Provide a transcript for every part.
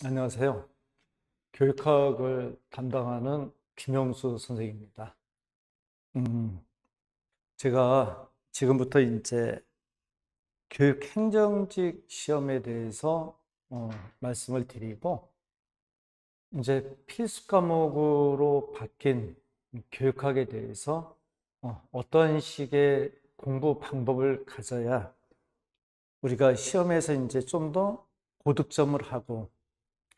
안녕하세요. 교육학을 담당하는 김영수 선생입니다. 음, 제가 지금부터 이제 교육행정직 시험에 대해서 말씀을 드리고, 이제 필수 과목으로 바뀐 교육학에 대해서 어떤 식의 공부 방법을 가져야 우리가 시험에서 이제 좀 더 고득점을 하고,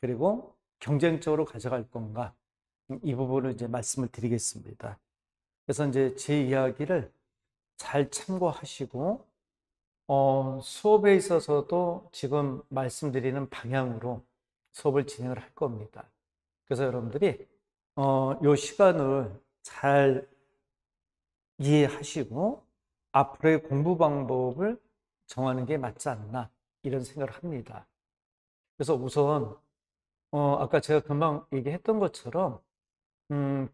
그리고 경쟁적으로 가져갈 건가, 이 부분을 이제 말씀을 드리겠습니다. 그래서 이제 제 이야기를 잘 참고하시고, 수업에 있어서도 지금 말씀드리는 방향으로 수업을 진행을 할 겁니다. 그래서 여러분들이, 요 시간을 잘 이해하시고, 앞으로의 공부 방법을 정하는 게 맞지 않나, 이런 생각을 합니다. 그래서 우선, 아까 제가 금방 얘기했던 것처럼,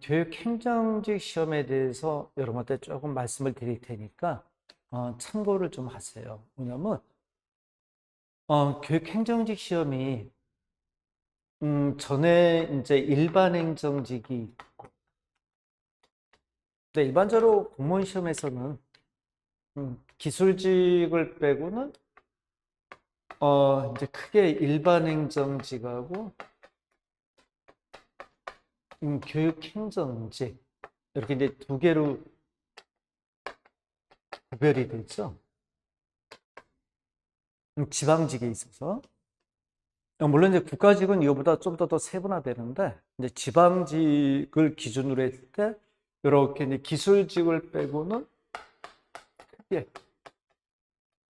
교육행정직 시험에 대해서 여러분한테 조금 말씀을 드릴 테니까 참고를 좀 하세요. 왜냐면 교육행정직 시험이 전에 이제 일반행정직이 있고, 근데 일반적으로 공무원 시험에서는 기술직을 빼고는 이제 크게 일반행정직하고 교육행정직 이렇게 이제 두 개로 구별이 되죠. 지방직에 있어서. 물론 이제 국가직은 이거보다 좀 더 세분화되는데, 이제 지방직을 기준으로 했을 때, 이렇게 이제 기술직을 빼고는 크게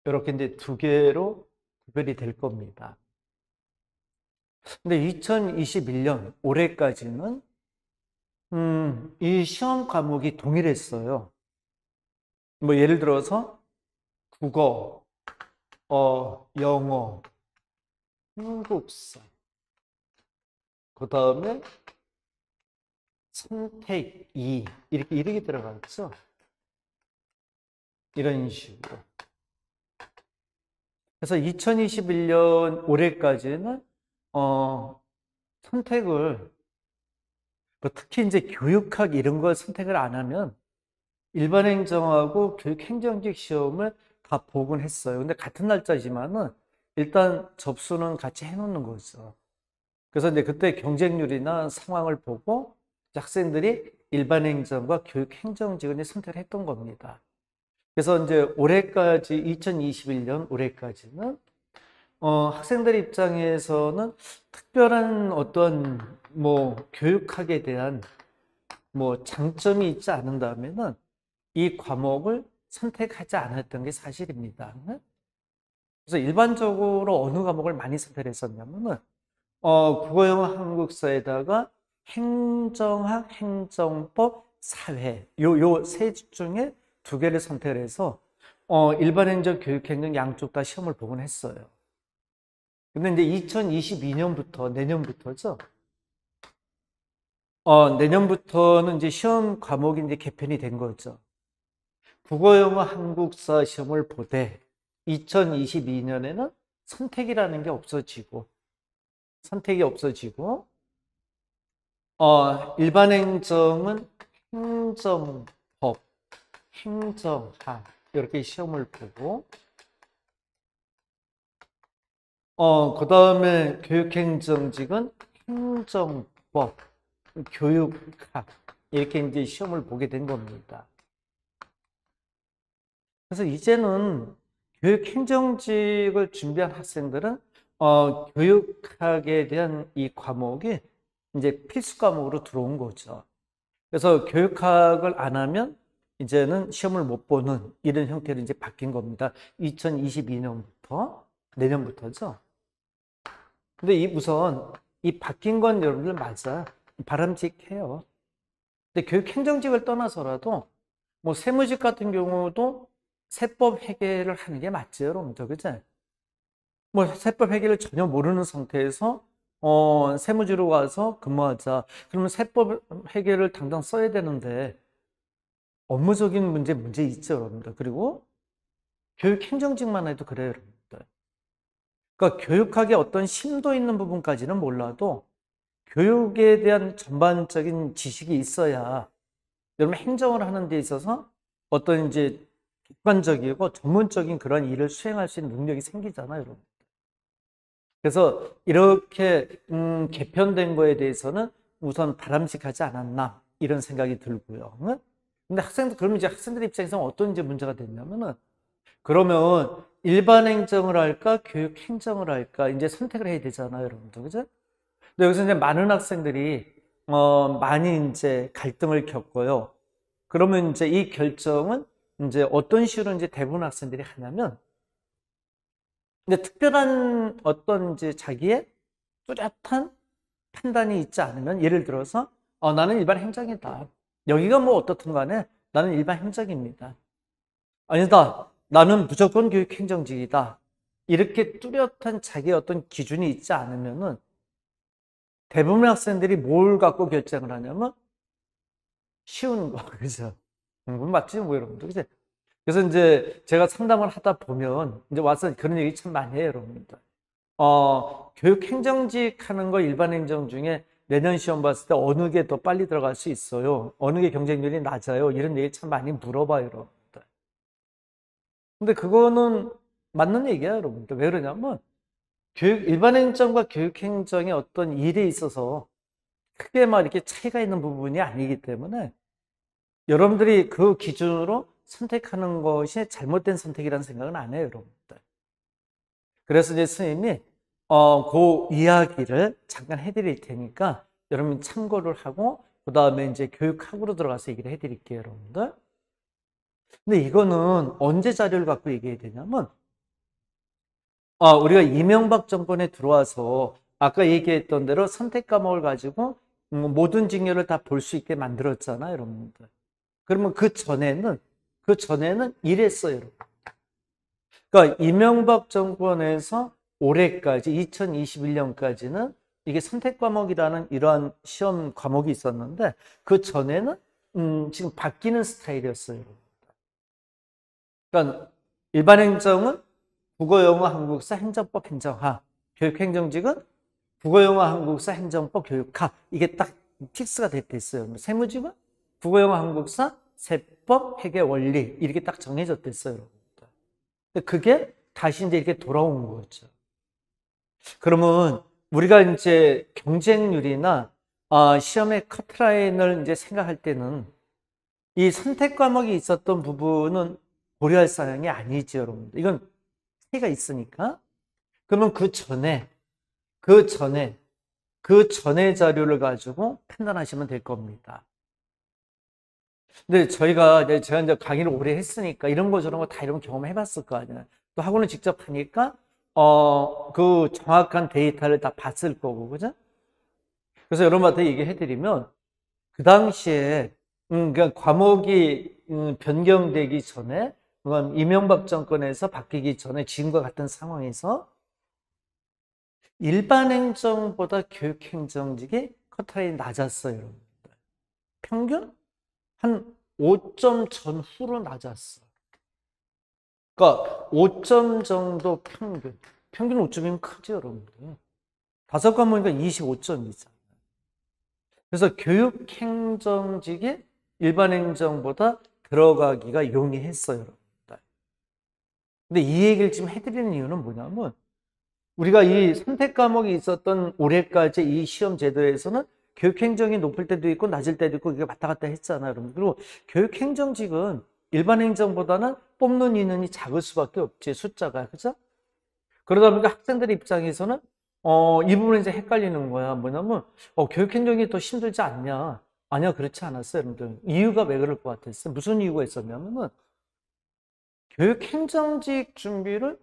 이렇게 이제 두 개로 구별이 될 겁니다. 근데 2021년 올해까지는 이 시험 과목이 동일했어요. 뭐 예를 들어서 국어, 영어, 한국사, 그 다음에 선택 2 이렇게 들어갔죠. 이런 식으로. 그래서 2021년 올해까지는 선택을 특히 이제 교육학 이런 걸 선택을 안 하면 일반행정하고 교육행정직 시험을 다 보곤 했어요. 근데 같은 날짜지만은 일단 접수는 같이 해놓는 거죠. 그래서 이제 그때 경쟁률이나 상황을 보고 학생들이 일반행정과 교육행정직을 선택을 했던 겁니다. 그래서 이제 올해까지 2021년 올해까지는 학생들 입장에서는 특별한 어떤 뭐 교육학에 대한 뭐 장점이 있지 않은다면은 이 과목을 선택하지 않았던 게 사실입니다. 그래서 일반적으로 어느 과목을 많이 선택했었냐면은 국어, 영어, 한국사에다가 행정학, 행정법, 사회 요 세 중에 두 개를 선택을 해서 일반 행정, 교육 행정 양쪽 다 시험을 보곤 했어요. 근데 이제 2022년부터 내년부터죠. 내년부터는 이제 시험 과목이 이제 개편이 된 거죠. 국어, 영어, 한국사 시험을 보되 2022년에는 선택이라는 게 없어지고 선택이 없어지고 일반 행정은 행정법, 행정학 이렇게 시험을 보고 그 다음에 교육행정직은 행정법, 교육학 이렇게 이제 시험을 보게 된 겁니다. 그래서 이제는 교육행정직을 준비한 학생들은 교육학에 대한 이 과목이 이제 필수 과목으로 들어온 거죠. 그래서 교육학을 안 하면 이제는 시험을 못 보는 이런 형태로 이제 바뀐 겁니다. 2022년부터 내년부터죠. 근데 우선 이 바뀐 건 여러분들 맞아 바람직해요. 근데 교육행정직을 떠나서라도 뭐 세무직 같은 경우도 세법 회계를 하는 게 맞죠, 여러분들, 그죠? 뭐 세법 회계를 전혀 모르는 상태에서 세무지로 가서 근무하자. 그러면 세법 회계를 당장 써야 되는데 업무적인 문제 있죠, 여러분들. 그리고 교육 행정직만 해도 그래요, 여러분들. 그러니까 교육학의 어떤 심도 있는 부분까지는 몰라도 교육에 대한 전반적인 지식이 있어야 여러분 행정을 하는 데 있어서 어떤 이제 객관적이고 전문적인 그런 일을 수행할 수 있는 능력이 생기잖아요, 여러분. 그래서 이렇게 개편된 거에 대해서는 우선 바람직하지 않았나 이런 생각이 들고요. 근데 그러면 이제 학생들 입장에서는 어떤 이제 문제가 됐냐면은 그러면 일반 행정을 할까 교육 행정을 할까 이제 선택을 해야 되잖아요, 여러분들, 그죠? 근데 여기서 이제 많은 학생들이 많이 이제 갈등을 겪고요. 그러면 이제 이 결정은 이제 어떤 식으로 이제 대부분 학생들이 하냐면, 근데 특별한 어떤 이제 자기의 뚜렷한 판단이 있지 않으면, 예를 들어서 나는 일반 행정이다. 여기가 뭐 어떻든 간에 나는 일반 행정입니다. 아니다. 나는 무조건 교육 행정직이다. 이렇게 뚜렷한 자기의 어떤 기준이 있지 않으면은 대부분의 학생들이 뭘 갖고 결정을 하냐면 쉬운 거, 그죠? 그건 맞지, 뭐, 여러분들. 그죠? 그래서 이제 제가 상담을 하다 보면 이제 와서 그런 얘기 참 많이 해요, 여러분들. 교육 행정직 하는 거 일반 행정 중에 내년 시험 봤을 때 어느 게 더 빨리 들어갈 수 있어요? 어느 게 경쟁률이 낮아요? 이런 얘기 참 많이 물어봐요, 여러분들. 근데 그거는 맞는 얘기야, 여러분들. 왜 그러냐면 일반 행정과 교육 행정의 어떤 일에 있어서 크게 막 이렇게 차이가 있는 부분이 아니기 때문에 여러분들이 그 기준으로 선택하는 것이 잘못된 선택이라는 생각은 안 해요, 여러분들. 그래서 이제 선생님이 그 이야기를 잠깐 해드릴 테니까 여러분 참고를 하고 그 다음에 이제 교육학으로 들어가서 얘기를 해드릴게요, 여러분들. 근데 이거는 언제 자료를 갖고 얘기해야 되냐면 우리가 이명박 정권에 들어와서 아까 얘기했던 대로 선택 과목을 가지고 모든 직렬을 다 볼 수 있게 만들었잖아요, 여러분들. 그러면 그 전에는 이랬어요, 여러분. 그러니까 이명박 정권에서 올해까지 2021년까지는 이게 선택 과목이라는 이러한 시험 과목이 있었는데 그 전에는 지금 바뀌는 스타일이었어요, 여러분. 그러니까 일반 행정은 국어, 영어, 한국사, 행정법, 행정학. 교육행정직은 국어, 영어, 한국사, 행정법, 교육학. 이게 딱 픽스가 됐어요. 세무직은 국어, 영어, 한국사, 세법, 회계, 원리. 이렇게 딱 정해졌댔어요. 근데 그게 다시 이제 이렇게 돌아온 거죠. 그러면 우리가 이제 경쟁률이나 시험의 커트라인을 이제 생각할 때는 이 선택 과목이 있었던 부분은 고려할 사항이 아니죠, 여러분. 이건 차이가 있으니까. 그러면 그 전에 자료를 가지고 판단하시면 될 겁니다. 근데 제가 이제 강의를 오래 했으니까 이런 거 저런 거 다 이런 경험해 봤을 거 아니에요. 또 학원을 직접 하니까, 그 정확한 데이터를 다 봤을 거고, 그죠? 그래서 여러분한테 얘기해 드리면, 그 당시에, 그러니까 과목이 변경되기 전에, 이명박 정권에서 바뀌기 전에 지금과 같은 상황에서 일반 행정보다 교육 행정직이 커트라인이 낮았어요, 여러분들. 평균 한 5점 전후로 낮았어. 그러니까 5점 정도 평균. 평균 5점이면 크죠, 여러분들. 5과목이니까 25점이잖아요. 그래서 교육 행정직이 일반 행정보다 들어가기가 용이했어요, 여러분들. 근데 이 얘기를 지금 해드리는 이유는 뭐냐면 우리가 이 선택 과목이 있었던 올해까지 이 시험 제도에서는 교육행정이 높을 때도 있고 낮을 때도 있고 이게 왔다 갔다 했잖아요, 여러분. 그리고 교육행정직은 일반 행정보다는 뽑는 인원이 작을 수밖에 없지, 숫자가. 그죠? 그러다 보니까 학생들 입장에서는 이 부분에 이제 헷갈리는 거야. 뭐냐면 교육행정이 더 힘들지 않냐? 아니야, 그렇지 않았어요, 여러분들. 이유가 왜 그럴 것 같았어요? 무슨 이유가 있었냐면은 교육행정직 준비를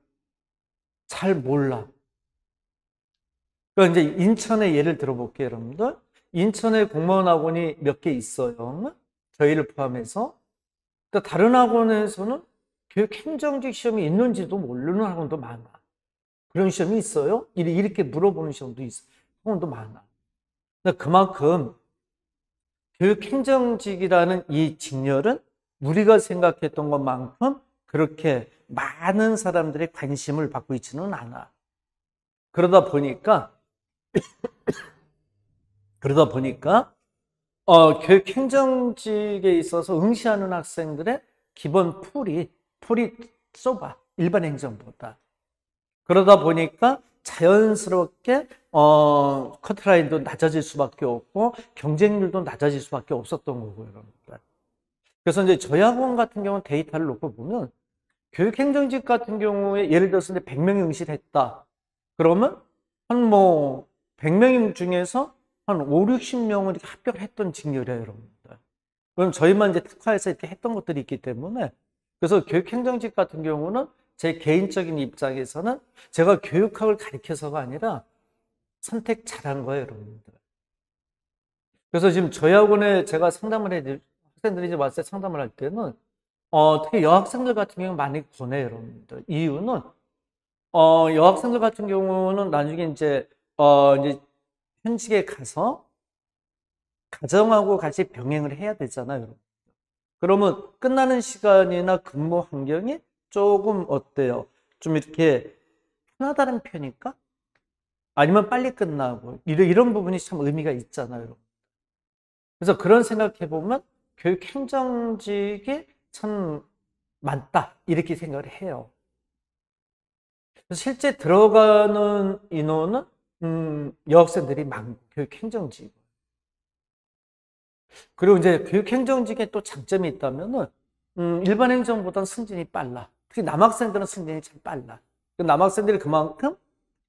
잘 몰라. 그러니까 이제 인천의 예를 들어볼게요, 여러분들. 인천에 공무원 학원이 몇 개 있어요. 저희를 포함해서. 그러니까 다른 학원에서는 교육행정직 시험이 있는지도 모르는 학원도 많아. 그런 시험이 있어요? 이렇게 물어보는 시험도 있어. 학원도 많아. 그러니까 그만큼 교육행정직이라는 이 직렬은 우리가 생각했던 것만큼 그렇게 많은 사람들의 관심을 받고 있지는 않아. 그러다 보니까 교육행정직에 있어서 응시하는 학생들의 기본 풀이 좁아. 일반 행정보다. 그러다 보니까 자연스럽게 커트라인도 낮아질 수밖에 없고 경쟁률도 낮아질 수밖에 없었던 거고요, 여러분들. 그래서 이제 저희 학원 같은 경우는 데이터를 놓고 보면 교육행정직 같은 경우에 예를 들어서 100명이 응시를 했다. 그러면 한 100명 중에서 한 5, 60명은 이렇게 합격을 했던 직렬이에요, 여러분들. 그럼 저희만 이제 특화해서 이렇게 했던 것들이 있기 때문에 그래서 교육행정직 같은 경우는 제 개인적인 입장에서는 제가 교육학을 가르쳐서가 아니라 선택 잘한 거예요, 여러분들. 그래서 지금 저희 학원에 제가 학생들이 이제 왔을 때 상담을 할 때는 특히 여학생들 같은 경우는 많이 권해요, 여러분들. 이유는 여학생들 같은 경우는 나중에 이제 현직에 가서 가정하고 같이 병행을 해야 되잖아요, 여러분. 그러면 끝나는 시간이나 근무 환경이 조금 어때요? 좀 이렇게 편하다는 편일까? 아니면 빨리 끝나고 이런 부분이 참 의미가 있잖아요, 여러분. 그래서 그런 생각해 보면 교육행정직이 참 많다 이렇게 생각을 해요. 실제 들어가는 인원은 여학생들이 많고 교육행정직. 그리고 이제 교육행정직에 또 장점이 있다면은 일반 행정보다는 승진이 빨라. 특히 남학생들은 승진이 참 빨라. 남학생들이 그만큼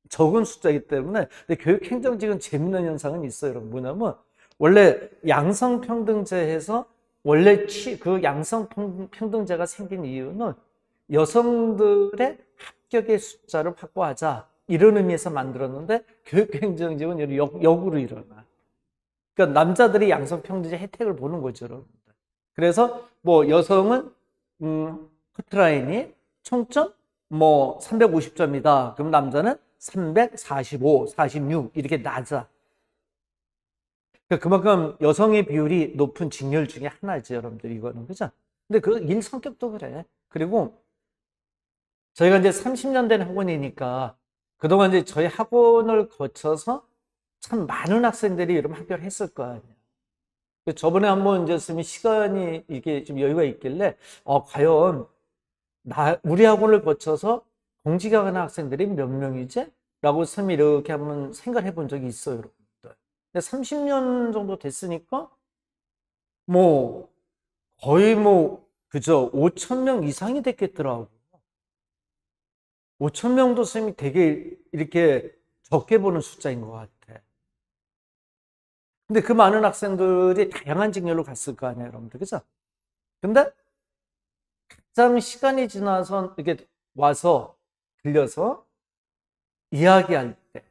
적은 숫자이기 때문에 근데 교육행정직은 재밌는 현상은 있어요. 여러분. 뭐냐면 원래 양성평등제에서 원래 그 양성평등제가 생긴 이유는 여성들의 합격의 숫자를 확보하자 이런 의미에서 만들었는데 교육행정직은 역으로 일어나. 그러니까 남자들이 양성평등제 혜택을 보는 거죠, 여러분. 그래서 여성은 커트라인이 총점 350점이다. 그럼 남자는 345, 46 이렇게 낮아. 그러니까 그만큼 여성의 비율이 높은 직렬 중에 하나죠, 여러분들 이거는 그죠? 근데 그 일 성격도 그래. 그리고 저희가 이제 30년 된 학원이니까 그동안 이제 저희 학원을 거쳐서 참 많은 학생들이 여러분 합격을 했을 거 아니에요. 저번에 한번 이제 시간이 이게 좀 여유가 있길래 과연 우리 학원을 거쳐서 공직에 가는 학생들이 몇 명이지? 라고 이렇게 한번 생각해 본 적이 있어요, 여러분들. 근데 30년 정도 됐으니까 뭐 거의 그죠? 5천 명 이상이 됐겠더라고. 5천 명도 선생님이 되게 이렇게 적게 보는 숫자인 것 같아. 근데 그 많은 학생들이 다양한 직렬로 갔을 거 아니에요, 여러분들. 그죠? 근데 가장 시간이 지나서 이렇게 와서 들려서 이야기할 때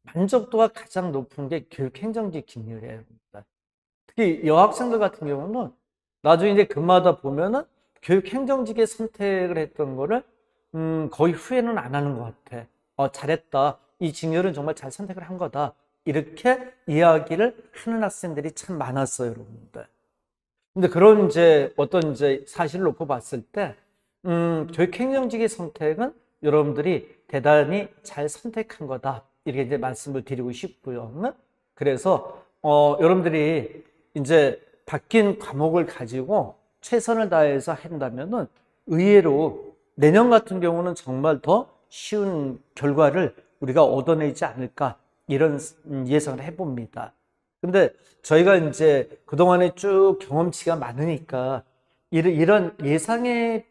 만족도가 가장 높은 게 교육행정직 직렬이에요. 특히 여학생들 같은 경우는 나중에 이제 금마다 보면은 교육행정직에 선택을 했던 거를 거의 후회는 안 하는 것 같아. 잘했다. 이 직렬은 정말 잘 선택을 한 거다. 이렇게 이야기를 하는 학생들이 참 많았어요, 여러분들. 근데 그런 어떤 사실을 놓고 봤을 때, 교육행정직의 선택은 여러분들이 대단히 잘 선택한 거다. 이렇게 이제 말씀을 드리고 싶고요. 그래서, 여러분들이 이제 바뀐 과목을 가지고 최선을 다해서 한다면은 의외로 내년 같은 경우는 정말 더 쉬운 결과를 우리가 얻어내지 않을까 이런 예상을 해봅니다. 근데 저희가 이제 그동안에 쭉 경험치가 많으니까 이런 예상은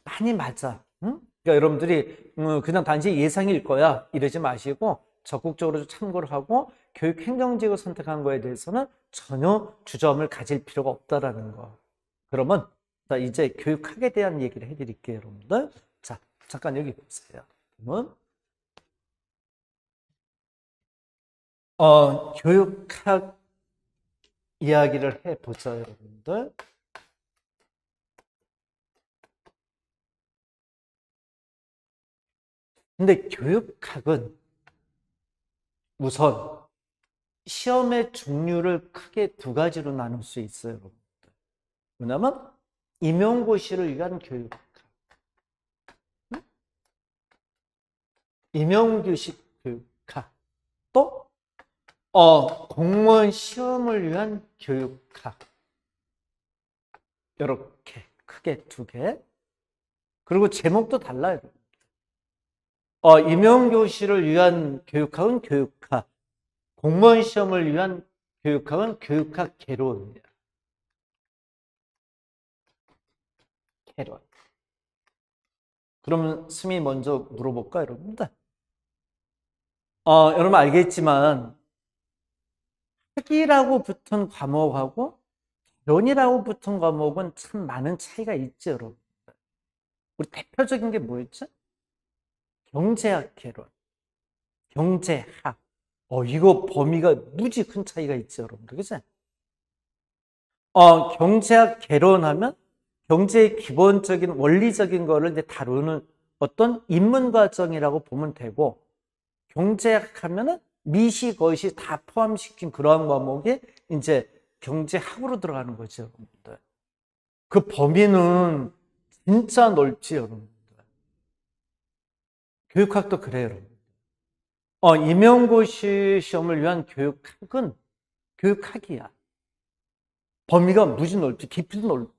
많이 맞아. 응? 그러니까 여러분들이 그냥 단지 예상일 거야 이러지 마시고 적극적으로 참고를 하고 교육행정직을 선택한 거에 대해서는 전혀 주저함을 가질 필요가 없다라는 거. 그러면 자, 이제 교육학에 대한 얘기를 해드릴게요, 여러분들. 자, 잠깐 여기 보세요. 그러면 교육학 이야기를 해보죠, 여러분들. 근데 교육학은 우선 시험의 종류를 크게 두 가지로 나눌 수 있어요, 여러분들. 뭐냐면 임용고시를 위한 교육학. 임용규칙 교육학, 또 공무원 시험을 위한 교육학. 이렇게 크게 두 개. 그리고 제목도 달라요. 임용교실을 위한 교육학은 교육학, 공무원 시험을 위한 교육학은 교육학 개론이에요. 개론. 그러면 스미 먼저 물어볼까, 여러분들? 여러분 알겠지만 학이라고 붙은 과목하고 개론이라고 붙은 과목은 참 많은 차이가 있죠, 여러분. 우리 대표적인 게 뭐였죠? 경제학 개론, 경제학. 이거 범위가 무지 큰 차이가 있죠, 여러분들. 그죠? 경제학 개론하면 경제의 기본적인 원리적인 거를 이제 다루는 어떤 입문 과정이라고 보면 되고, 경제학 하면은 미시 거시 다 포함시킨 그러한 과목이 이제 경제학으로 들어가는 거죠, 여러분들. 그 범위는 진짜 넓지, 여러분들. 교육학도 그래요, 여러분. 임용고시 시험을 위한 교육학은 교육학이야. 범위가 무지 넓지, 깊이도 넓고.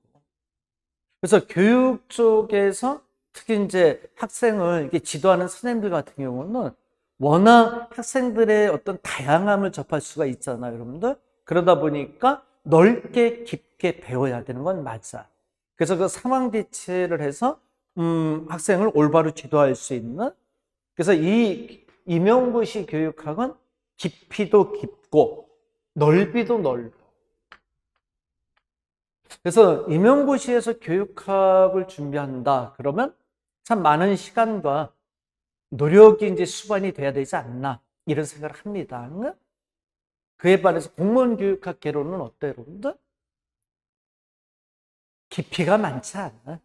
그래서 교육 쪽에서 특히 이제 학생을 이렇게 지도하는 선생님들 같은 경우는 워낙 학생들의 어떤 다양함을 접할 수가 있잖아요, 여러분들. 그러다 보니까 넓게 깊게 배워야 되는 건 맞아. 그래서 그 상황 대체를 해서 학생을 올바로 지도할 수 있는, 그래서 이 임용고시 교육학은 깊이도 깊고 넓이도 넓어. 그래서 임용고시에서 교육학을 준비한다 그러면 참 많은 시간과 노력이 이제 수반이 돼야 되지 않나, 이런 생각을 합니다. 그에 반해서 공무원 교육학 개론은 어때요, 여러분들? 깊이가 많지 않아.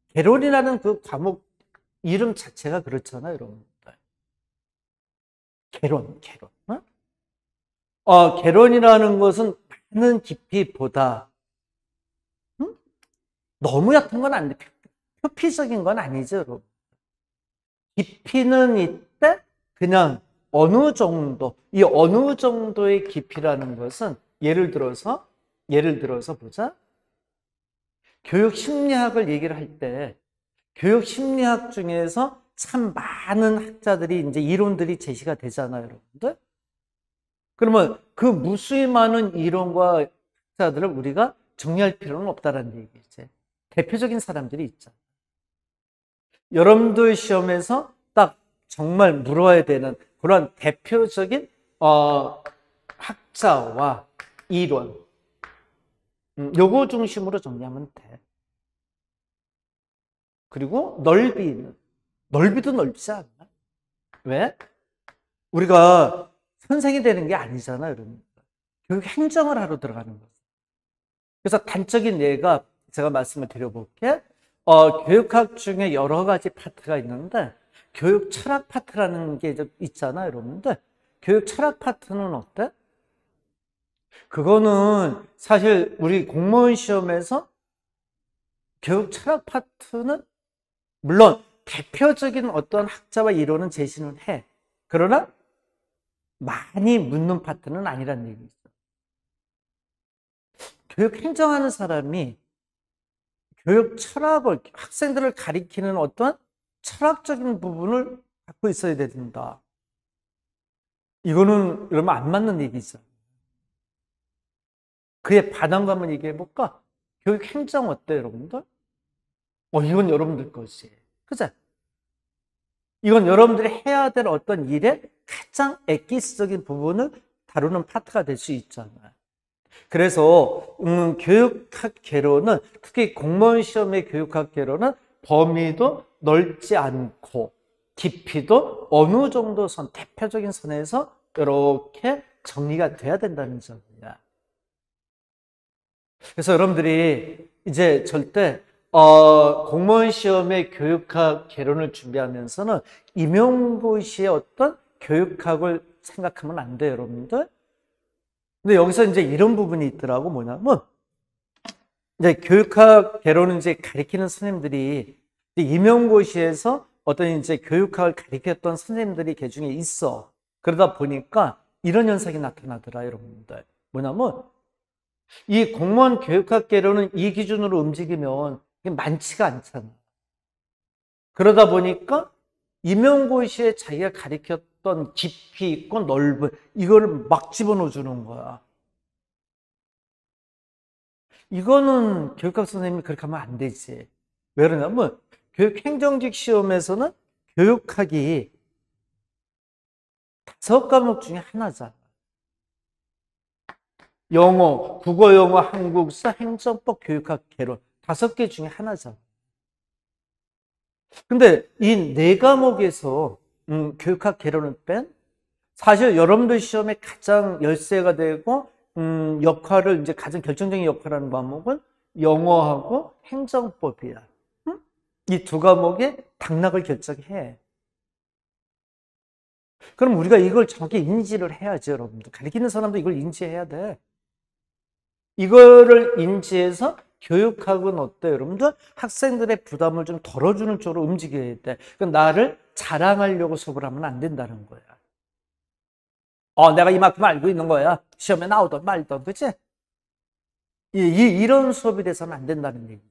개론이라는 그 과목 이름 자체가 그렇잖아요, 여러분들. 개론. 개론이라는 것은 많은 깊이보다 너무 얕은 건 아닌데 표피적인 건 아니죠, 여러분. 깊이는 이때 그냥 어느 정도, 이 어느 정도의 깊이라는 것은 예를 들어서 보자. 교육 심리학을 얘기를 할 때 교육 심리학 중에서 참 많은 학자들이 이제 이론들이 제시가 되잖아요, 여러분들. 그러면 그 무수히 많은 이론과 학자들을 우리가 정리할 필요는 없다라는 얘기죠. 대표적인 사람들이 있죠. 여러분들 시험에서 딱 정말 물어야 되는 그런 대표적인 학자와 이론, 요거 중심으로 정리하면 돼. 그리고 넓이도 넓지 않나? 왜? 우리가 선생이 되는 게 아니잖아요, 여러분. 교육 행정을 하러 들어가는 거죠. 그래서 단적인 예가 제가 말씀을 드려볼게요. 교육학 중에 여러 가지 파트가 있는데 교육 철학 파트라는 게 있잖아요, 여러분들. 교육 철학 파트는 어때? 그거는 사실 우리 공무원 시험에서 교육 철학 파트는 물론 대표적인 어떤 학자와 이론은 제시는 해. 그러나 많이 묻는 파트는 아니라는 얘기죠. 교육 행정하는 사람이 교육 철학을, 학생들을 가리키는 어떤 철학적인 부분을 갖고 있어야 된다. 이거는 여러분 안 맞는 얘기죠. 그의 반항과 한번 얘기해 볼까? 교육 행정 어때, 여러분들? 이건 여러분들 것이에요. 그죠? 이건 여러분들이 해야 될 어떤 일의 가장 엑기스적인 부분을 다루는 파트가 될 수 있잖아요. 그래서 교육학 개론은, 특히 공무원 시험의 교육학 개론은 범위도 넓지 않고 깊이도 어느 정도 대표적인 선에서 이렇게 정리가 돼야 된다는 점이야. 그래서 여러분들이 이제 절대 공무원 시험의 교육학 개론을 준비하면서는 임용고시의 어떤 교육학을 생각하면 안 돼요, 여러분들. 근데 여기서 이제 이런 부분이 있더라고. 뭐냐면 이제 교육학 개론을 이제 가리키는 선생님들이 임용고시에서 어떤 이제 교육학을 가르쳤던 선생님들이 그 중에 있어. 그러다 보니까 이런 현상이 나타나더라, 여러분들. 뭐냐면, 이 공무원 교육학계로는 이 기준으로 움직이면 이게 많지가 않잖아. 그러다 보니까 임용고시에 자기가 가르쳤던 깊이 있고 넓은 이거를 막 집어넣어 주는 거야. 이거는 교육학 선생님이 그렇게 하면 안 되지. 왜 그러냐면 교육행정직 시험에서는 교육학이 5과목 중에 하나잖아. 영어, 국어, 영어, 한국사, 행정법, 교육학, 개론 5개 중에 하나잖아. 근데 이 4과목에서 교육학 개론을 뺀 사실 여러분들 시험에 가장 열세가 되고 역할을 이제 가장 결정적인 역할을 하는 과목은 영어하고 행정법이야. 이 2과목에 당락을 결정해. 그럼 우리가 이걸 정확히 인지를 해야죠, 여러분들. 가르치는 사람도 이걸 인지해야 돼. 이거를 인지해서 교육학은 어때요, 여러분들? 학생들의 부담을 좀 덜어주는 쪽으로 움직여야 돼. 나를 자랑하려고 수업을 하면 안 된다는 거야. 내가 이만큼 알고 있는 거야. 시험에 나오던 말던, 그치? 이런 수업이 돼서는 안 된다는 얘기죠.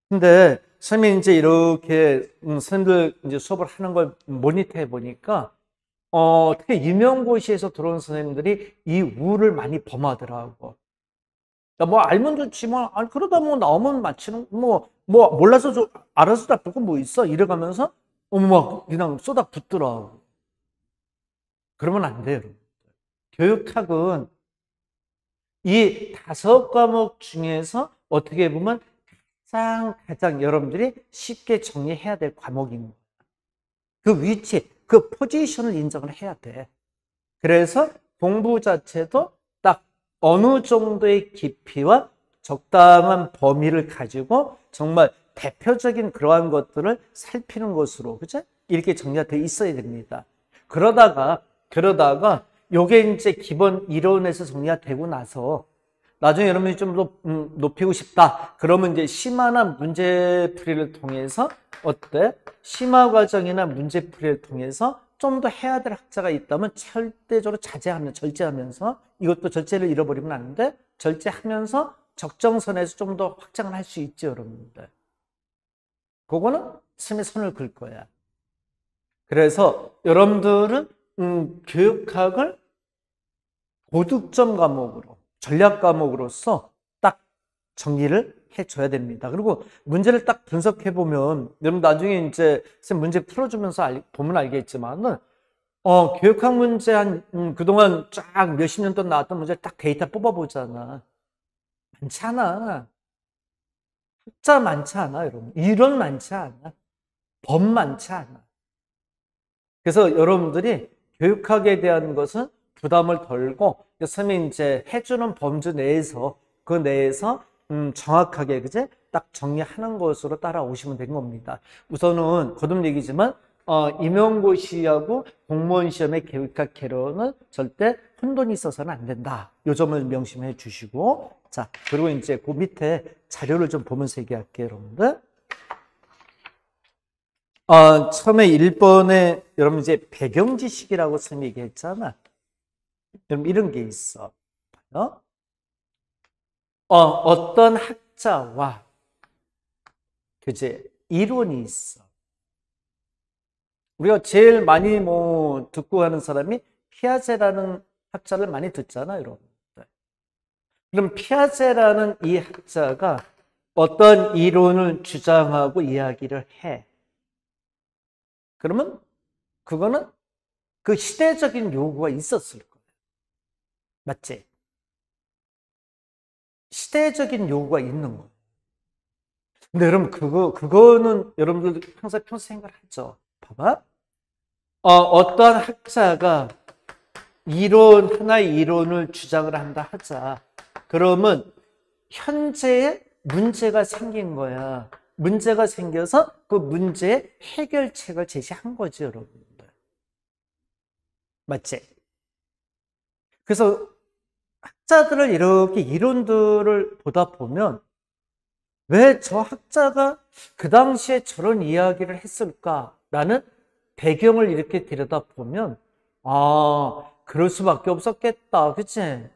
근데, 선생님이 이제 이렇게, 선생님들 이제 수업을 하는 걸 모니터해 보니까, 특히 임용고시에서 들어온 선생님들이 이 우를 많이 범하더라고. 뭐, 알면 좋지, 뭐, 그러다 뭐, 나오면 맞히는, 몰라서 알아서 답할 건 뭐 있어? 이래가면서, 막, 그냥 쏟아 붓더라고. 그러면 안 돼요, 여러분. 교육학은 이 5과목 중에서 어떻게 보면 가장 여러분들이 쉽게 정리해야 될 과목인 거예요. 그 위치, 그 포지션을 인정을 해야 돼. 그래서 공부 자체도 딱 어느 정도의 깊이와 적당한 범위를 가지고 정말 대표적인 그러한 것들을 살피는 것으로, 그죠? 이렇게 정리가 돼 있어야 됩니다. 그러다가 요게 이제 기본 이론에서 정리가 되고 나서 나중에 여러분이 좀 더 높이고 싶다. 그러면 이제 심화나 문제풀이를 통해서 어때? 심화 과정이나 문제풀이를 통해서 좀 더 해야 될 학자가 있다면 절대적으로 절제하면서 이것도 절제를 잃어버리면 안 돼. 절제하면서 적정선에서 좀 더 확장을 할 수 있죠, 여러분들. 그거는 스님의 손을 글 거야. 그래서 여러분들은 교육학을 고득점 과목으로 전략 과목으로서 딱 정리를 해줘야 됩니다. 그리고 문제를 딱 분석해 보면 여러분 나중에 이제 문제 풀어주면서 보면 알겠지만은 교육학 문제 그동안 쫙 몇십 년 동안 나왔던 문제 딱 데이터 뽑아보잖아. 많지 않아. 숫자 많지 않아, 여러분. 이론 많지 않아. 법 많지 않아. 그래서 여러분들이 교육학에 대한 것은 부담을 덜고 선생님이 이제 해주는 범주 내에서 그 내에서 정확하게 그제 딱 정리하는 것으로 따라오시면 된 겁니다. 우선은 거듭 얘기지만 임용고시하고 공무원 시험의 교육학 개론은 절대 혼돈이 있어서는 안 된다. 이 점을 명심해 주시고 자 그리고 이제 그 밑에 자료를 좀 보면서 얘기할게요, 여러분들. 처음에 1번에 여러분 이제 배경 지식이라고 선생님이 얘기했잖아. 여러분 이런 게 있어. 어떤 학자와 그제 이론이 있어. 우리가 제일 많이 듣고 하는 사람이 피아제라는 학자를 많이 듣잖아요, 여러분. 그럼 피아제라는 이 학자가 어떤 이론을 주장하고 이야기를 해. 그러면 그거는 그 시대적인 요구가 있었을 거예요. 맞지? 시대적인 요구가 있는 거예요. 근데 여러분, 그거는 여러분들도 항상 평소 생각을 하죠. 봐봐. 어떠한 학자가 하나의 이론을 주장을 한다 하자. 그러면 현재의 문제가 생긴 거야. 문제가 생겨서 그 문제의 해결책을 제시한 거죠, 여러분들. 맞지? 그래서 학자들을 이렇게 이론들을 보다 보면 왜 저 학자가 그 당시에 저런 이야기를 했을까라는 배경을 이렇게 들여다보면, 아, 그럴 수밖에 없었겠다. 그치?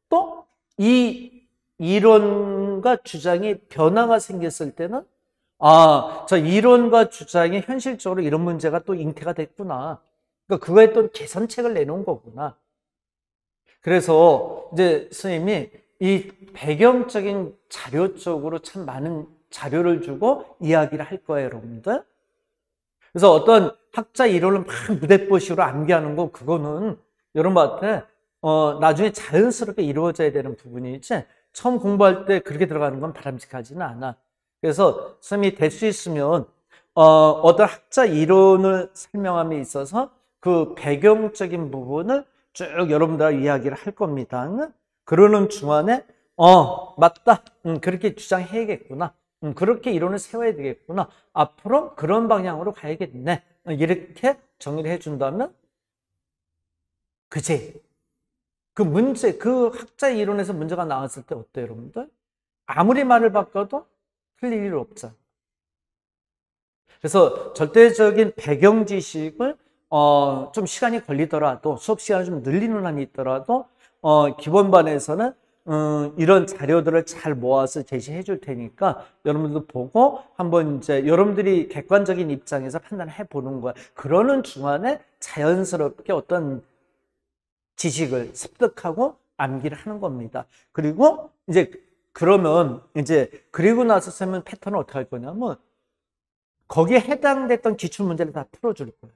또, 이 이론과 주장이 변화가 생겼을 때는, 아, 저 이론과 주장이 현실적으로 이런 문제가 또 잉태가 됐구나. 그러니까 그거에 또 개선책을 내놓은 거구나. 그래서 이제 선생님이 이 배경적인 자료 쪽으로 참 많은 자료를 주고 이야기를 할 거예요, 여러분들. 그래서 어떤 학자 이론을 막 무대뽀식으로 암기하는 거, 그거는 여러분한테 나중에 자연스럽게 이루어져야 되는 부분이지, 처음 공부할 때 그렇게 들어가는 건 바람직하지는 않아. 그래서 선생님이 될 수 있으면 어떤 학자 이론을 설명함에 있어서 그 배경적인 부분을 쭉 여러분들과 이야기를 할 겁니다. 그러는 중간에 맞다. 그렇게 주장해야겠구나. 그렇게 이론을 세워야 되겠구나. 앞으로 그런 방향으로 가야겠네. 이렇게 정리를 해준다면, 그지? 그 문제, 그 학자 이론에서 문제가 나왔을 때 어때요, 여러분들? 아무리 말을 바꿔도 틀릴 일 없잖아. 그래서 절대적인 배경 지식을 좀 시간이 걸리더라도, 수업 시간을 좀 늘리는 한이 있더라도 기본반에서는 이런 자료들을 잘 모아서 제시해 줄 테니까 여러분들도 보고 한번 이제 여러분들이 객관적인 입장에서 판단해 보는 거야. 그러는 중간에 자연스럽게 어떤 지식을 습득하고 암기를 하는 겁니다. 그리고 이제 그러면 이제 그리고 나서 쓰면 패턴을 어떻게 할 거냐면, 거기에 해당됐던 기출문제를 다 풀어줄 거예요.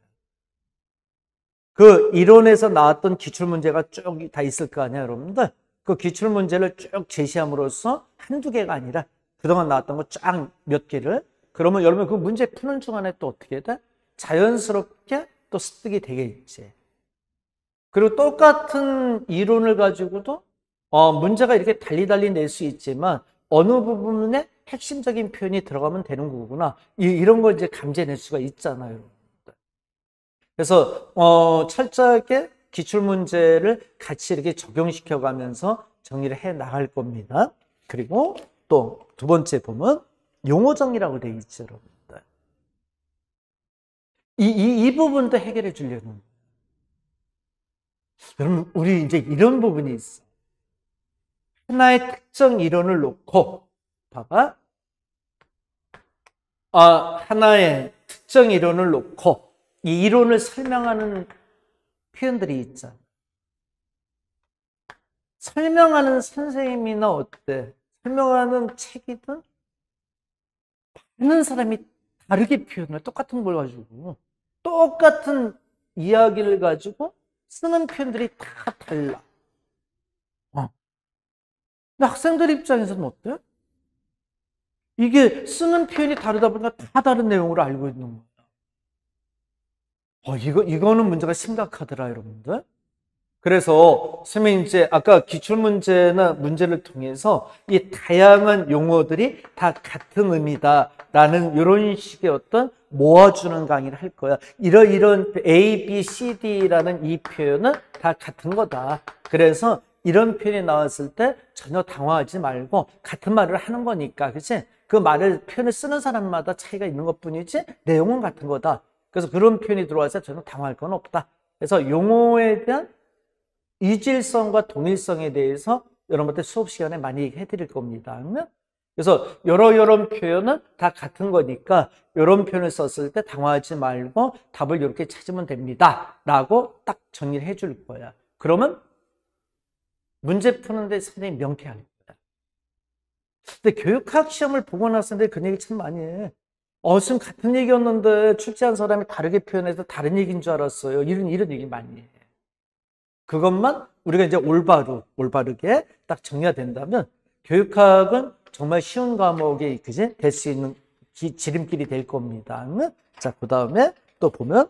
그 이론에서 나왔던 기출문제가 쭉 다 있을 거 아니에요, 여러분들? 그 기출문제를 쭉 제시함으로써 한두 개가 아니라 그동안 나왔던 거 쫙 몇 개를, 그러면 여러분 그 문제 푸는 중간에 또 어떻게 돼? 자연스럽게 또 습득이 되겠지. 그리고 똑같은 이론을 가지고도 문제가 이렇게 달리 낼 수 있지만 어느 부분에 핵심적인 표현이 들어가면 되는 거구나. 이런 걸 이제 감지해낼 수가 있잖아요. 그래서 철저하게 기출문제를 같이 이렇게 적용시켜 가면서 정리를 해 나갈 겁니다. 그리고 또 두 번째 보면 용어 정리라고 되어 있죠, 여러분들. 이 부분도 해결해 주려는. 여러분, 우리 이제 이런 부분이 있어. 하나의 특정 이론을 놓고, 봐봐. 하나의 특정 이론을 놓고 이 이론을 설명하는 표현들이 있잖아. 설명하는 선생님이나 어때? 설명하는 책이든 많은 사람이 다르게 표현을, 똑같은 걸 가지고 똑같은 이야기를 가지고 쓰는 표현들이 다 달라. 근데 학생들 입장에서는 어때? 이게 쓰는 표현이 다르다 보니까 다 다른 내용으로 알고 있는 거야. 이거는 문제가 심각하더라, 여러분들. 그래서 선생님이 이제 아까 기출문제나 문제를 통해서 이 다양한 용어들이 다 같은 의미다라는 이런 식의 어떤 모아주는 강의를 할 거야. 이런 A, B, C, D라는 이 표현은 다 같은 거다. 그래서 이런 표현이 나왔을 때 전혀 당황하지 말고 같은 말을 하는 거니까, 그치? 그 표현을 쓰는 사람마다 차이가 있는 것 뿐이지 내용은 같은 거다. 그래서 그런 표현이 들어와서 전혀 당황할 건 없다. 그래서 용어에 대한 이질성과 동일성에 대해서 여러분한테 수업 시간에 많이 얘기해 드릴 겁니다. 그래서 이런 표현은 다 같은 거니까 이런 표현을 썼을 때 당황하지 말고 답을 이렇게 찾으면 됩니다. 라고 딱 정리를 해 줄 거야. 그러면 문제 푸는데 상당히 명쾌할 거야. 근데 교육학 시험을 보고 났을 때 그 얘기 참 많이 해. 지금 같은 얘기였는데 출제한 사람이 다르게 표현해서 다른 얘기인 줄 알았어요. 이런 얘기 많이 해. 그것만 우리가 이제 올바르게 딱 정리가 된다면 교육학은 정말 쉬운 과목이 될 수 있는 지름길이 될 겁니다. 자, 그 다음에 또 보면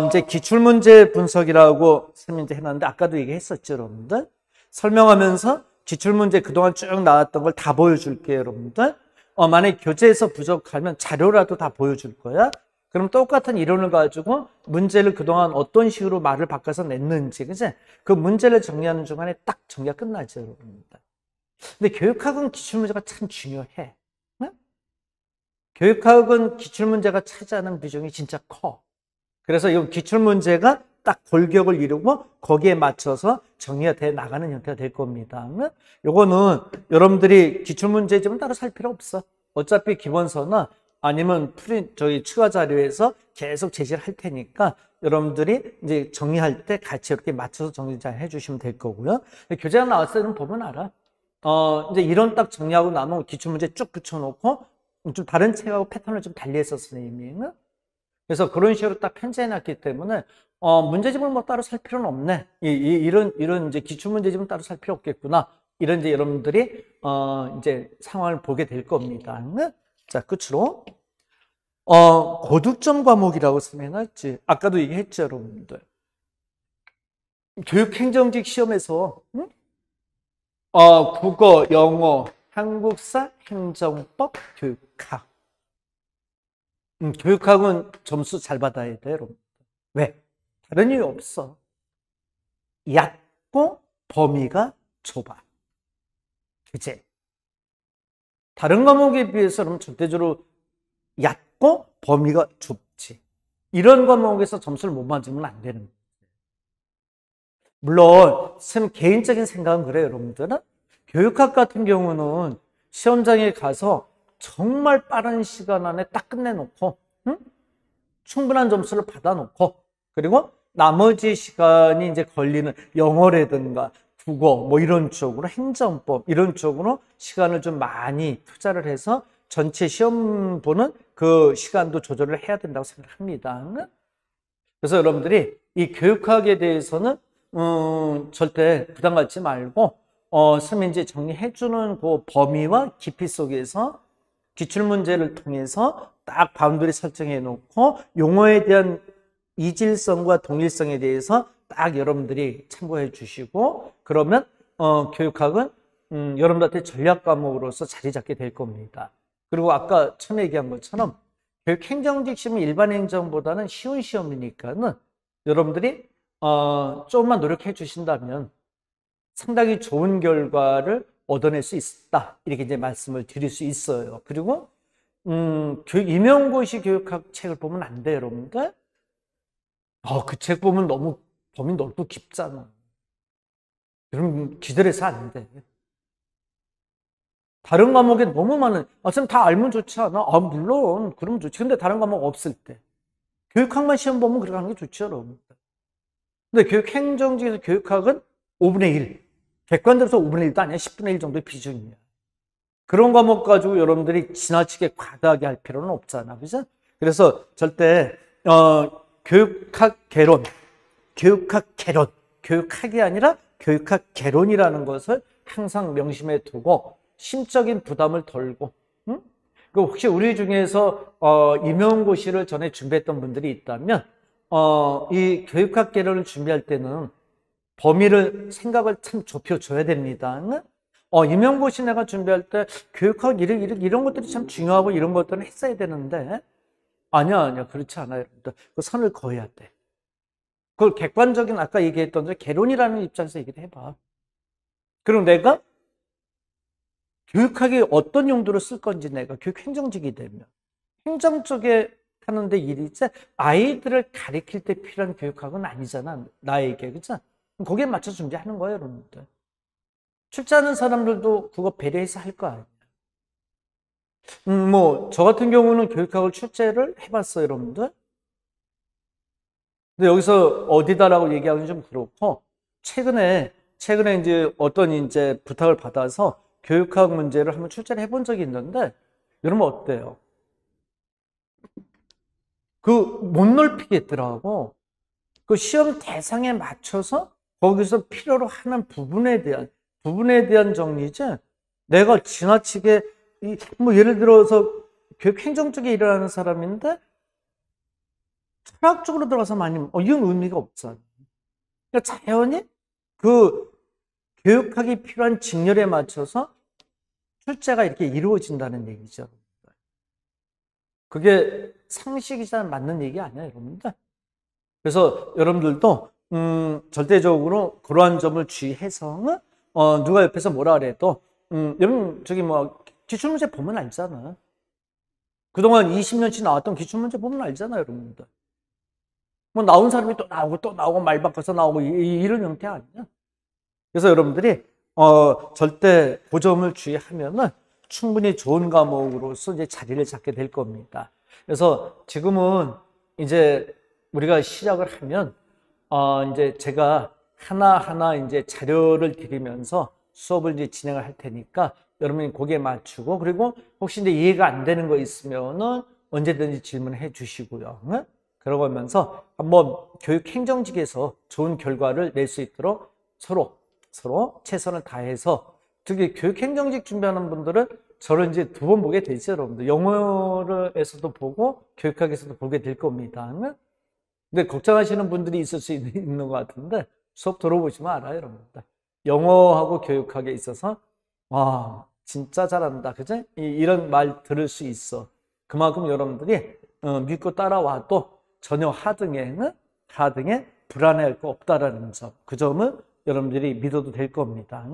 이제 기출문제 분석이라고 설명 이제 해놨는데 아까도 얘기했었죠, 여러분들. 설명하면서 기출문제 그동안 쭉 나왔던 걸 다 보여줄게요, 여러분들. 만약에 교재에서 부족하면 자료라도 다 보여줄 거야. 그럼 똑같은 이론을 가지고 문제를 그동안 어떤 식으로 말을 바꿔서 냈는지, 그치? 그 문제를 정리하는 중간에 딱 정리가 끝나죠, 여러분들. 근데 교육학은 기출문제가 참 중요해. 응? 교육학은 기출문제가 차지하는 비중이 진짜 커. 그래서 이 기출문제가 딱 골격을 이루고 거기에 맞춰서 정리가 돼 나가는 형태가 될 겁니다. 요거는 여러분들이 기출문제집은 따로 살 필요 없어. 어차피 기본서나 아니면 저희 추가 자료에서 계속 제시를 할 테니까 여러분들이 이제 정리할 때 같이 이렇게 맞춰서 정리 잘 해주시면 될 거고요. 교재가 나왔을 때는 보면 알아. 이제 이론 딱 정리하고 나면 기출문제 쭉 붙여놓고 좀 다른 책하고 패턴을 좀 달리해서 선생님이. 그래서 그런 식으로 딱 편제해놨기 때문에 문제집을 뭐 따로 살 필요는 없네. 이런 이제 기출문제집은 따로 살 필요 없겠구나. 이런 이제 여러분들이 이제 상황을 보게 될 겁니다. 자, 끝으로 고득점 과목이라고 설명했지. 아까도 얘기했죠, 여러분들. 교육행정직 시험에서 국어, 영어, 한국사, 행정법, 교육학. 교육학은 점수 잘 받아야 돼, 여러분. 왜? 다른 이유 없어. 얕고 범위가 좁아. 그치? 다른 과목에 비해서는 절대적으로 얕고 범위가 좁지. 이런 과목에서 점수를 못 맞으면 안 되는 거예요. 물론 쌤 개인적인 생각은 그래요, 여러분들은. 교육학 같은 경우는 시험장에 가서 정말 빠른 시간 안에 딱 끝내놓고 충분한 점수를 받아놓고 그리고 나머지 시간이 이제 걸리는 영어라든가 국어 뭐 이런 쪽으로 행정법 이런 쪽으로 시간을 좀 많이 투자를 해서 전체 시험 보는 그 시간도 조절을 해야 된다고 생각합니다. 그래서 여러분들이 이 교육학에 대해서는 절대 부담 갖지 말고 선생님이 이제 정리해주는 그 범위와 깊이 속에서 기출문제를 통해서 딱 바운더리 설정해 놓고 용어에 대한 이질성과 동일성에 대해서 딱 여러분들이 참고해 주시고 그러면 교육학은 여러분들한테 전략 과목으로서 자리 잡게 될 겁니다. 그리고 아까 처음에 얘기한 것처럼 교육행정직 시험은 일반 행정보다는 쉬운 시험이니까는 여러분들이 조금만 노력해 주신다면 상당히 좋은 결과를 얻어낼 수 있다. 이렇게 이제 말씀을 드릴 수 있어요. 그리고 임용고시 교육학 책을 보면 안 돼요, 여러분들. 그 책 보면 너무 범위 넓고 깊잖아. 여러분 기절해서 안 돼. 다른 과목에 너무 많은, 선생님 다 알면 좋지 않아? 물론 그러면 좋지. 근데 다른 과목 없을 때 교육학만 시험 보면 그렇게 하는 게 좋죠, 여러분. 근데 교육행정직에서 교육학은 5분의 1. 객관적으로 5분의 1도 아니야. 10분의 1 정도의 비중이야. 그런 과목 가지고 여러분들이 지나치게 과다하게 할 필요는 없잖아. 그죠? 그래서 절대, 교육학 개론, 교육학이 아니라 교육학 개론이라는 것을 항상 명심해 두고 심적인 부담을 덜고, 그 혹시 우리 중에서, 임용고시를 전에 준비했던 분들이 있다면, 이 교육학 개론을 준비할 때는 범위를 생각을 참 좁혀줘야 됩니다. 임용고시 내가 준비할 때 교육학 이런 것들이 참 중요하고 이런 것들은 했어야 되는데 아니야 그렇지 않아요. 그 선을 그어야 돼. 그걸 객관적인 아까 얘기했던 대로 개론이라는 입장에서 얘기를 해봐. 그럼 내가 교육학이 어떤 용도로 쓸 건지 내가 교육행정직이 되면 행정 쪽에 하는데 일이지 아이들을 가리킬 때 필요한 교육학은 아니잖아. 나에게 그죠? 거기에 맞춰 준비하는 거예요, 여러분들. 출제하는 사람들도 그거 배려해서 할 거 아니에요. 저 같은 경우는 교육학을 출제를 해봤어요, 여러분들. 근데 여기서 어디다라고 얘기하기는 좀 그렇고, 최근에 이제 어떤 이제 부탁을 받아서 교육학 문제를 한번 출제를 해본 적이 있는데, 여러분 어때요? 못 넓히겠더라고. 그 시험 대상에 맞춰서 거기서 필요로 하는 부분에 대한 정리지. 내가 지나치게 뭐 예를 들어서 교육 행정 쪽에 일을 하는 사람인데 철학적으로 들어가서 많이 이건 의미가 없잖아. 그러니까 자연히 그 교육학이 필요한 직렬에 맞춰서 출제가 이렇게 이루어진다는 얘기죠. 그게 상식이 잘 맞는 얘기 아니야, 여러분들. 그래서 여러분들도 절대적으로 그러한 점을 주의해서 누가 옆에서 뭐라 그래도 여러분, 저기 뭐, 기출문제 보면 알잖아. 그동안 20년치 나왔던 기출문제 보면 알잖아요, 여러분들. 뭐, 나온 사람이 또 나오고, 말 바꿔서 나오고, 이런 형태 아니야. 그래서 여러분들이, 절대 고점을 주의하면은 충분히 좋은 과목으로서 이제 자리를 잡게 될 겁니다. 그래서 지금은 이제 우리가 시작을 하면, 이제 제가 하나하나 이제 자료를 드리면서 수업을 이제 진행을 할 테니까 여러분이 거기에 맞추고, 그리고 혹시 이제 이해가 안 되는 거 있으면은 언제든지 질문해 주시고요. 응? 그러고 하면서 한번 교육 행정직에서 좋은 결과를 낼 수 있도록 서로 최선을 다해서, 특히 교육 행정직 준비하는 분들은 저를 이제 두 번 보게 되죠, 여러분들. 영어에서도 보고 교육학에서도 보게 될 겁니다. 응? 근데 걱정하시는 분들이 있을 수 있는 것 같은데 수업 들어보시면 알아요, 여러분들. 영어하고 교육학에 있어서 와, 진짜 잘한다, 그죠? 이런 말 들을 수 있어. 그만큼 여러분들이 믿고 따라와도 전혀 하등에 불안해할 거 없다라는 점, 그 점을 여러분들이 믿어도 될 겁니다.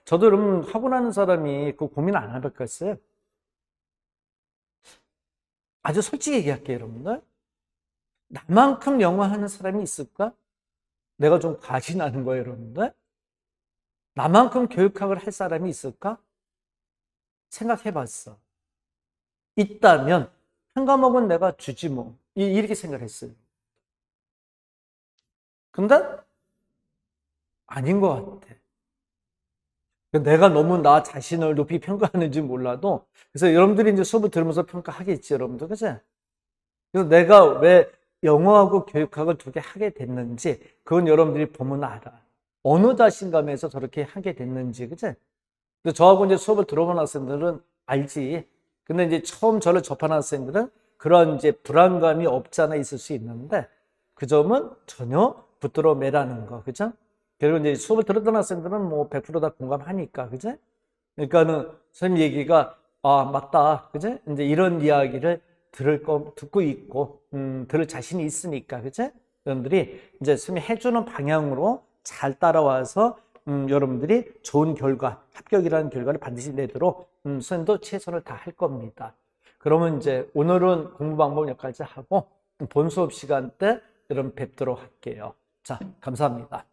저도 여러분 하고 나는 사람이 그 고민 안 해봤겠어요? 아주 솔직히 얘기할게요, 여러분들. 나만큼 영어 하는 사람이 있을까? 내가 좀 과신하는 거예요, 여러분들. 나만큼 교육학을 할 사람이 있을까? 생각해 봤어. 있다면 한 과목은 내가 주지 뭐. 이렇게 생각했어요. 근데 아닌 것 같아. 내가 너무 나 자신을 높이 평가하는지 몰라도, 그래서 여러분들이 이제 수업을 들으면서 평가하겠지, 여러분들. 그치? 그래서 내가 왜 영어하고 교육학을 두 개 하게 됐는지, 그건 여러분들이 보면 알아. 어느 자신감에서 저렇게 하게 됐는지, 그치? 근데 저하고 이제 수업을 들어본 학생들은 알지. 근데 이제 처음 저를 접한 학생들은 그런 이제 불안감이 없지 않아 있을 수 있는데, 그 점은 전혀 붙들어 매라는 거, 그죠? 그리고 이제 수업을 들었던 학생들은 뭐 100%다 공감하니까, 그죠? 그러니까는 선생님 얘기가, 아, 맞다, 그죠? 이제 이런 이야기를 듣고 있고, 들을 자신이 있으니까, 그죠? 여러분들이 이제 선생님이 해주는 방향으로 잘 따라와서 여러분들이 좋은 결과, 합격이라는 결과를 반드시 내도록 선생님도 최선을 다할 겁니다. 그러면 이제 오늘은 공부 방법 여기까지 하고 본 수업 시간 때 여러분 뵙도록 할게요. 자, 감사합니다.